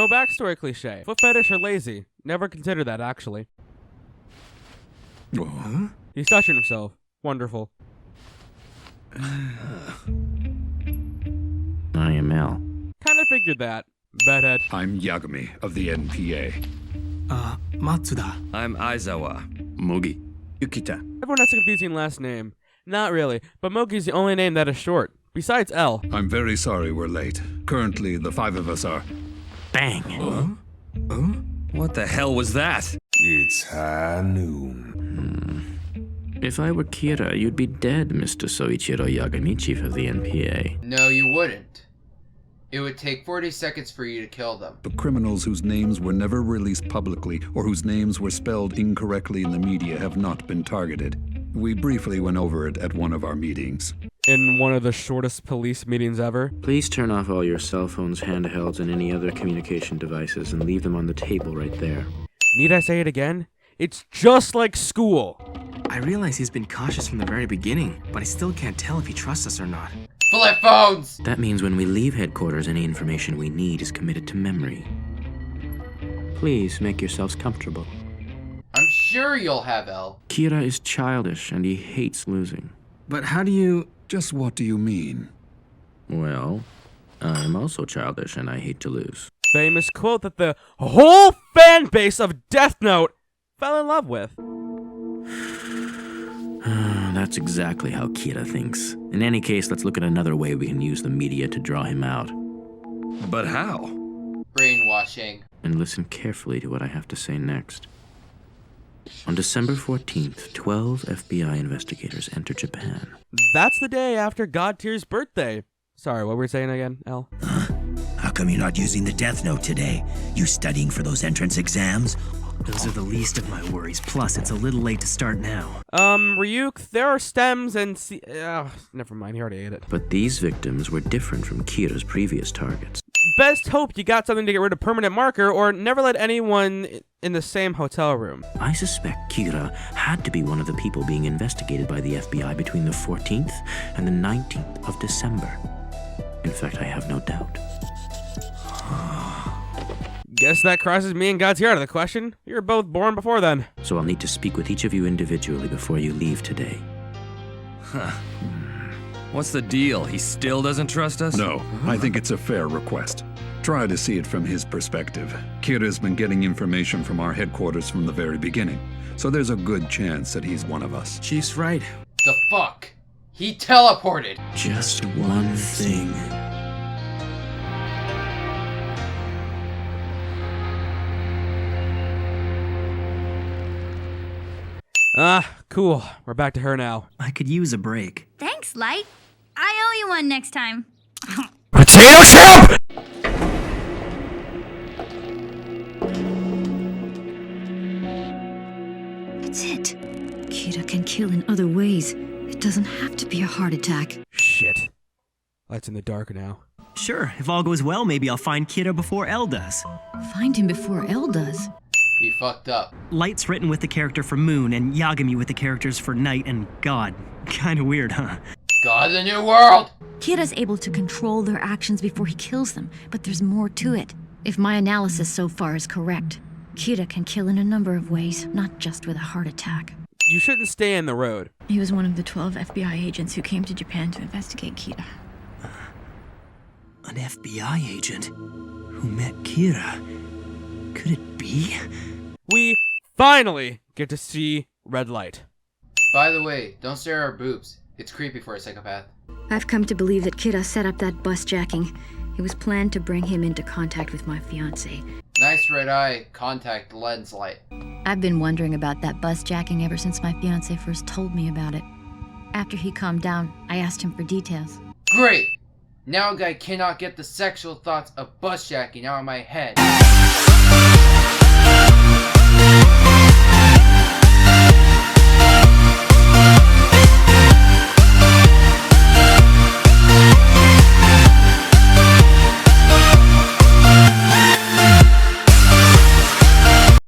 No backstory cliche. Foot fetish or lazy? Never considered that, actually. Huh? He's touching himself. Wonderful. I am L. Kinda figured that. Bedhead. I'm Yagami of the NPA. Matsuda. I'm Aizawa. Mugi. Yukita. Everyone has a confusing last name. Not really, but Mogi's the only name that is short. Besides L. I'm very sorry we're late. Currently, the 5 of us are... Bang! What the hell was that? It's high noon. If I were Kira, you'd be dead, Mr. Soichiro Yagami, chief of the NPA. No, you wouldn't. It would take 40 seconds for you to kill them. The criminals whose names were never released publicly or whose names were spelled incorrectly in the media have not been targeted. We briefly went over it at one of our meetings. In one of the shortest police meetings ever. Please turn off all your cell phones, handhelds, and any other communication devices and leave them on the table right there. Need I say it again? It's just like school. I realize he's been cautious from the very beginning, but I still can't tell if he trusts us or not. Flip phones! That means when we leave headquarters, any information we need is committed to memory. Please make yourselves comfortable. I'm sure you'll have L. Kira is childish and he hates losing. But how do you... Just what do you mean? Well, I'm also childish and I hate to lose. Famous quote that the whole fan base of Death Note fell in love with. That's exactly how Kira thinks. In any case, let's look at another way we can use the media to draw him out. But how? Brainwashing. And listen carefully to what I have to say next. On December 14th, 12 FBI investigators entered Japan. That's the day after God Tier's birthday. Sorry, what were we saying again, L? How come you're not using the Death Note today? You studying for those entrance exams? Those are the least of my worries. Plus, it's a little late to start now. Ryuk, there are stems and never mind, he already ate it. But these victims were different from Kira's previous targets. Best hope you got something to get rid of permanent marker, or never let anyone in the same hotel room. I suspect Kira had to be one of the people being investigated by the FBI between the 14th and the 19th of December. In fact, I have no doubt. Guess that crosses me and God's here out of the question. You were both born before then. So I'll need to speak with each of you individually before you leave today. Huh. What's the deal? He still doesn't trust us? No, I think it's a fair request. Try to see it from his perspective. Kira's been getting information from our headquarters from the very beginning, so there's a good chance that he's one of us. Chief's right. The fuck? He teleported! Just one thing. Cool. We're back to her now. I could use a break. Thanks, Light. I owe you one next time. Potato chip! It's it. Kira can kill in other ways. It doesn't have to be a heart attack. Shit. Light's in the dark now. Sure, if all goes well, maybe I'll find Kira before L does. Find him before L does. He fucked up. Light's written with the character for Moon, and Yagami with the characters for Night and God. Kinda weird, huh? God of the New World! Kira's able to control their actions before he kills them, but there's more to it. If my analysis so far is correct, Kira can kill in a number of ways, not just with a heart attack. You shouldn't stay in the road. He was one of the 12 FBI agents who came to Japan to investigate Kira. An FBI agent who met Kira. Could it be? We finally get to see Red Light. By the way, don't stare at our boobs. It's creepy for a psychopath. I've come to believe that Kira set up that bus jacking. It was planned to bring him into contact with my fiancé. Nice red eye contact lens light. I've been wondering about that bus jacking ever since my fiancé first told me about it. After he calmed down, I asked him for details. Great! Now a guy cannot get the sexual thoughts of bus jacking out of my head.